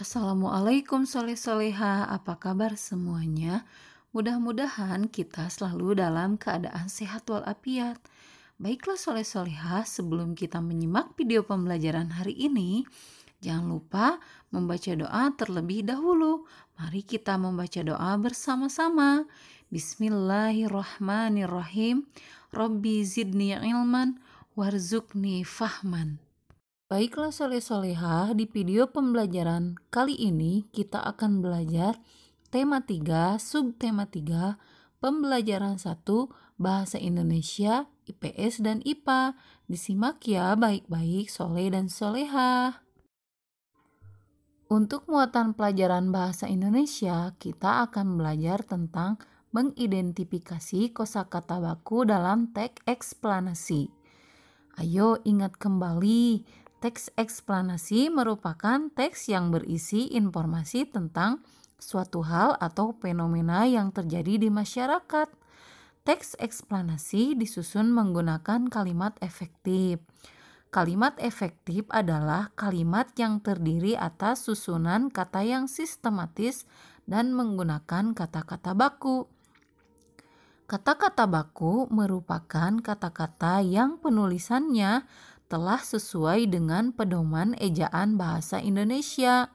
Assalamualaikum soleh-soleha, apa kabar semuanya? Mudah-mudahan kita selalu dalam keadaan sehat walafiat. Baiklah soleh-soleha, sebelum kita menyimak video pembelajaran hari ini, jangan lupa membaca doa terlebih dahulu. Mari kita membaca doa bersama-sama. Bismillahirrahmanirrahim. Robbi zidni ilman warzuqni fahman. Baiklah soleh-soleha, di video pembelajaran kali ini kita akan belajar tema 3, subtema 3, pembelajaran 1, bahasa Indonesia, IPS dan IPA. Disimak ya baik-baik soleh dan soleha. Untuk muatan pelajaran bahasa Indonesia, kita akan belajar tentang mengidentifikasi kosakata baku dalam teks eksplanasi. Ayo ingat kembali, teks eksplanasi merupakan teks yang berisi informasi tentang suatu hal atau fenomena yang terjadi di masyarakat. Teks eksplanasi disusun menggunakan kalimat efektif. Kalimat efektif adalah kalimat yang terdiri atas susunan kata yang sistematis dan menggunakan kata-kata baku. Kata-kata baku merupakan kata-kata yang penulisannya telah sesuai dengan pedoman ejaan bahasa Indonesia.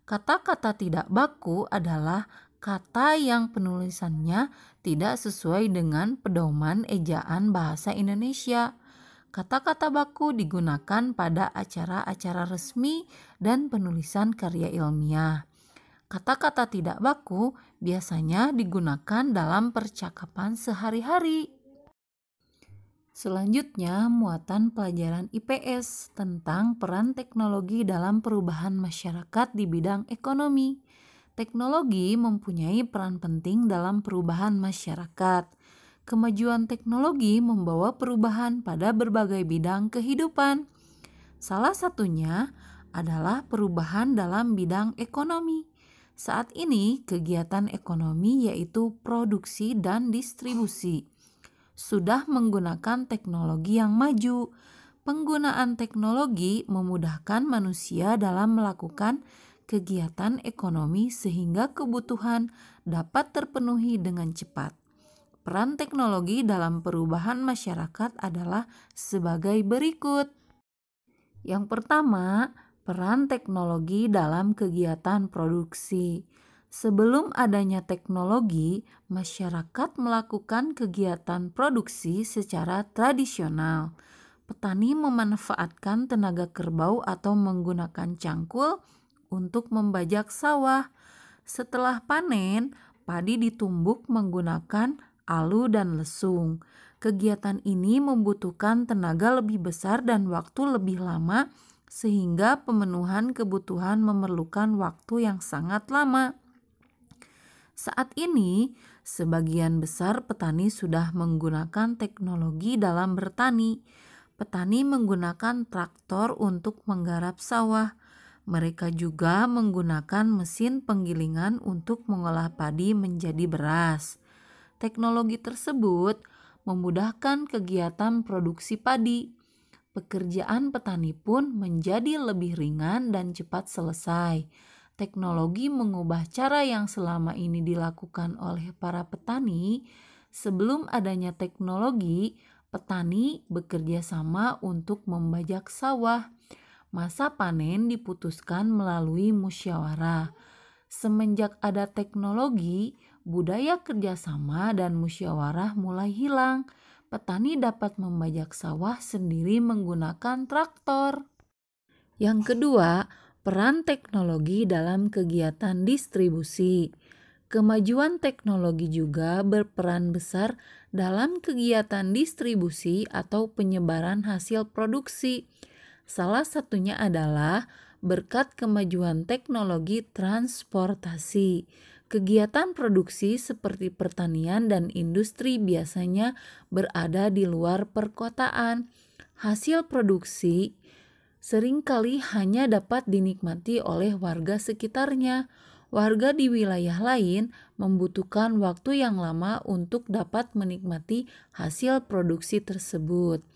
Kata-kata tidak baku adalah kata yang penulisannya tidak sesuai dengan pedoman ejaan bahasa Indonesia. Kata-kata baku digunakan pada acara-acara resmi dan penulisan karya ilmiah. Kata-kata tidak baku biasanya digunakan dalam percakapan sehari-hari. Selanjutnya, muatan pelajaran IPS tentang peran teknologi dalam perubahan masyarakat di bidang ekonomi. Teknologi mempunyai peran penting dalam perubahan masyarakat. Kemajuan teknologi membawa perubahan pada berbagai bidang kehidupan. Salah satunya adalah perubahan dalam bidang ekonomi. Saat ini, kegiatan ekonomi yaitu produksi dan distribusi sudah menggunakan teknologi yang maju. Penggunaan teknologi memudahkan manusia dalam melakukan kegiatan ekonomi sehingga kebutuhan dapat terpenuhi dengan cepat. Peran teknologi dalam perubahan masyarakat adalah sebagai berikut. Yang pertama, peran teknologi dalam kegiatan produksi. Sebelum adanya teknologi, masyarakat melakukan kegiatan produksi secara tradisional. Petani memanfaatkan tenaga kerbau atau menggunakan cangkul untuk membajak sawah. Setelah panen, padi ditumbuk menggunakan alu dan lesung. Kegiatan ini membutuhkan tenaga lebih besar dan waktu lebih lama, sehingga pemenuhan kebutuhan memerlukan waktu yang sangat lama. Saat ini, sebagian besar petani sudah menggunakan teknologi dalam bertani. Petani menggunakan traktor untuk menggarap sawah. Mereka juga menggunakan mesin penggilingan untuk mengolah padi menjadi beras. Teknologi tersebut memudahkan kegiatan produksi padi. Pekerjaan petani pun menjadi lebih ringan dan cepat selesai. Teknologi mengubah cara yang selama ini dilakukan oleh para petani. Sebelum adanya teknologi, petani bekerja sama untuk membajak sawah. Masa panen diputuskan melalui musyawarah. Semenjak ada teknologi, budaya kerjasama dan musyawarah mulai hilang. Petani dapat membajak sawah sendiri menggunakan traktor. Yang kedua, peran teknologi dalam kegiatan distribusi. Kemajuan teknologi juga berperan besar dalam kegiatan distribusi atau penyebaran hasil produksi. Salah satunya adalah berkat kemajuan teknologi transportasi. Kegiatan produksi seperti pertanian dan industri biasanya berada di luar perkotaan. Hasil produksi seringkali hanya dapat dinikmati oleh warga sekitarnya. Warga di wilayah lain membutuhkan waktu yang lama untuk dapat menikmati hasil produksi tersebut.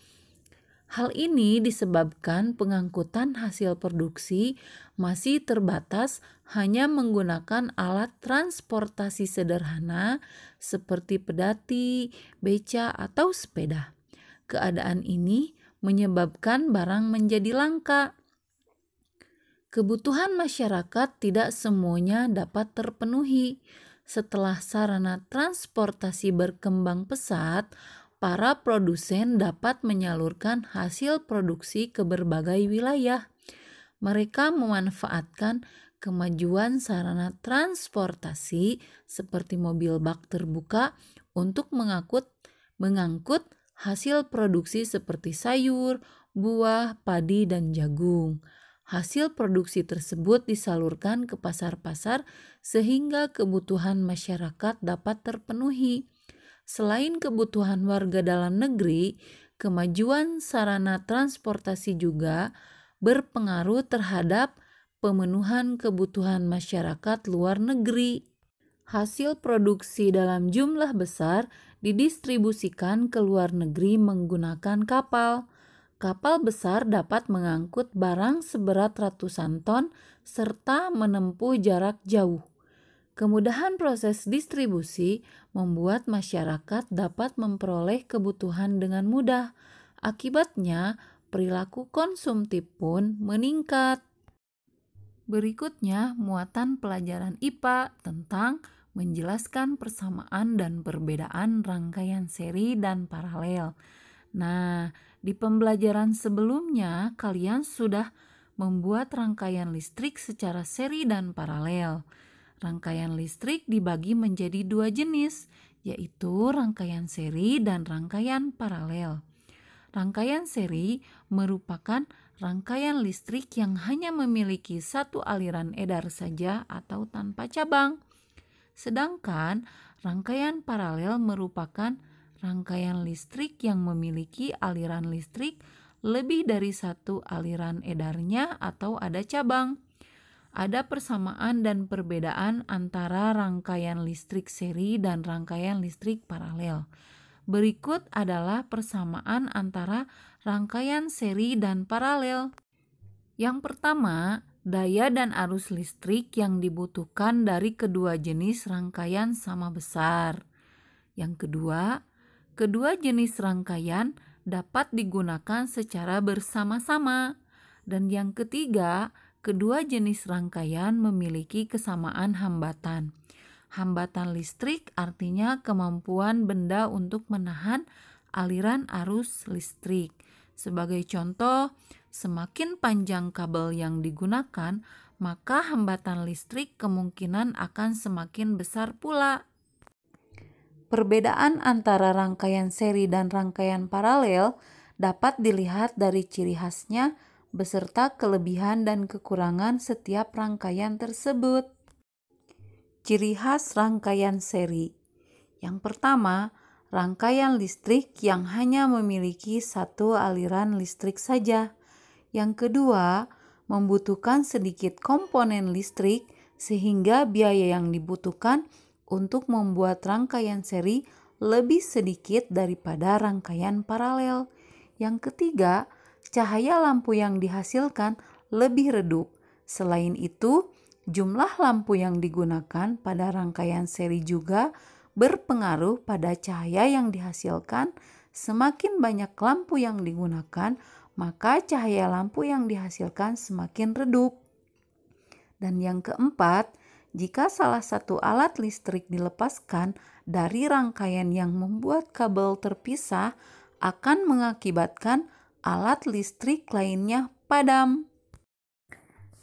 Hal ini disebabkan pengangkutan hasil produksi masih terbatas hanya menggunakan alat transportasi sederhana seperti pedati, beca, atau sepeda. Keadaan ini menyebabkan barang menjadi langka. Kebutuhan masyarakat tidak semuanya dapat terpenuhi. Setelah sarana transportasi berkembang pesat, para produsen dapat menyalurkan hasil produksi ke berbagai wilayah. Mereka memanfaatkan kemajuan sarana transportasi seperti mobil bak terbuka untuk mengangkut hasil produksi seperti sayur, buah, padi, dan jagung. Hasil produksi tersebut disalurkan ke pasar-pasar sehingga kebutuhan masyarakat dapat terpenuhi. Selain kebutuhan warga dalam negeri, kemajuan sarana transportasi juga berpengaruh terhadap pemenuhan kebutuhan masyarakat luar negeri. Hasil produksi dalam jumlah besar didistribusikan ke luar negeri menggunakan kapal. Kapal besar dapat mengangkut barang seberat ratusan ton serta menempuh jarak jauh. Kemudahan proses distribusi membuat masyarakat dapat memperoleh kebutuhan dengan mudah. Akibatnya, perilaku konsumtif pun meningkat. Berikutnya, muatan pelajaran IPA tentang menjelaskan persamaan dan perbedaan rangkaian seri dan paralel. Nah, di pembelajaran sebelumnya kalian sudah membuat rangkaian listrik secara seri dan paralel. Rangkaian listrik dibagi menjadi dua jenis, yaitu rangkaian seri dan rangkaian paralel. Rangkaian seri merupakan rangkaian listrik yang hanya memiliki satu aliran edar saja atau tanpa cabang. Sedangkan rangkaian paralel merupakan rangkaian listrik yang memiliki aliran listrik lebih dari satu aliran edarnya atau ada cabang. Ada persamaan dan perbedaan antara rangkaian listrik seri dan rangkaian listrik paralel. Berikut adalah persamaan antara rangkaian seri dan paralel. Yang pertama, daya dan arus listrik yang dibutuhkan dari kedua jenis rangkaian sama besar. Yang kedua, kedua jenis rangkaian dapat digunakan secara bersama-sama. Dan yang ketiga, kedua jenis rangkaian memiliki kesamaan hambatan. Hambatan listrik artinya kemampuan benda untuk menahan aliran arus listrik. Sebagai contoh, semakin panjang kabel yang digunakan, maka hambatan listrik kemungkinan akan semakin besar pula. Perbedaan antara rangkaian seri dan rangkaian paralel dapat dilihat dari ciri khasnya beserta kelebihan dan kekurangan setiap rangkaian tersebut. Ciri khas rangkaian seri. Yang pertama, rangkaian listrik yang hanya memiliki satu aliran listrik saja. Yang kedua, membutuhkan sedikit komponen listrik sehingga biaya yang dibutuhkan untuk membuat rangkaian seri lebih sedikit daripada rangkaian paralel. Yang ketiga, cahaya lampu yang dihasilkan lebih redup. Selain itu, jumlah lampu yang digunakan pada rangkaian seri juga berpengaruh pada cahaya yang dihasilkan. Semakin banyak lampu yang digunakan, maka cahaya lampu yang dihasilkan semakin redup. Dan yang keempat, jika salah satu alat listrik dilepaskan dari rangkaian yang membuat kabel terpisah, akan mengakibatkan alat listrik lainnya padam.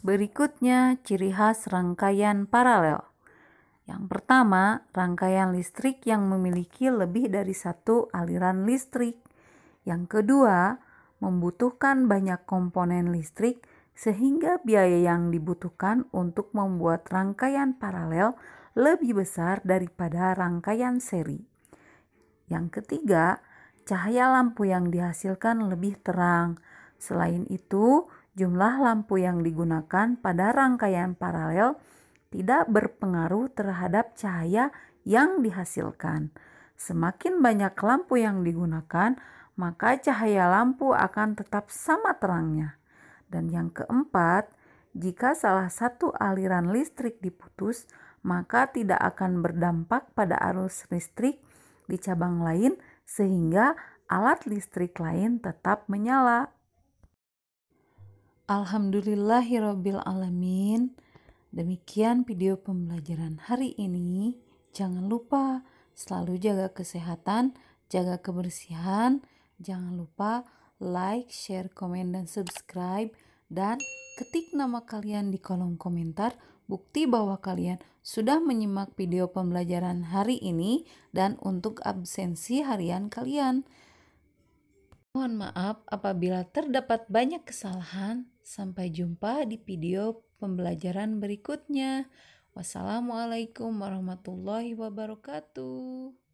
Berikutnya, ciri khas rangkaian paralel. Yang pertama, rangkaian listrik yang memiliki lebih dari satu aliran listrik. Yang kedua, membutuhkan banyak komponen listrik sehingga biaya yang dibutuhkan untuk membuat rangkaian paralel lebih besar daripada rangkaian seri. Yang ketiga, cahaya lampu yang dihasilkan lebih terang. Selain itu, jumlah lampu yang digunakan pada rangkaian paralel tidak berpengaruh terhadap cahaya yang dihasilkan. Semakin banyak lampu yang digunakan, maka cahaya lampu akan tetap sama terangnya. Dan yang keempat, jika salah satu aliran listrik diputus, maka tidak akan berdampak pada arus listrik di cabang lain sehingga alat listrik lain tetap menyala. Alhamdulillahirabbil alamin. Demikian video pembelajaran hari ini. Jangan lupa selalu jaga kesehatan, jaga kebersihan. Jangan lupa like, share, komen, dan subscribe. Dan ketik nama kalian di kolom komentar, bukti bahwa kalian sudah menyimak video pembelajaran hari ini dan untuk absensi harian kalian. Mohon maaf apabila terdapat banyak kesalahan. Sampai jumpa di video pembelajaran berikutnya. Wassalamualaikum warahmatullahi wabarakatuh.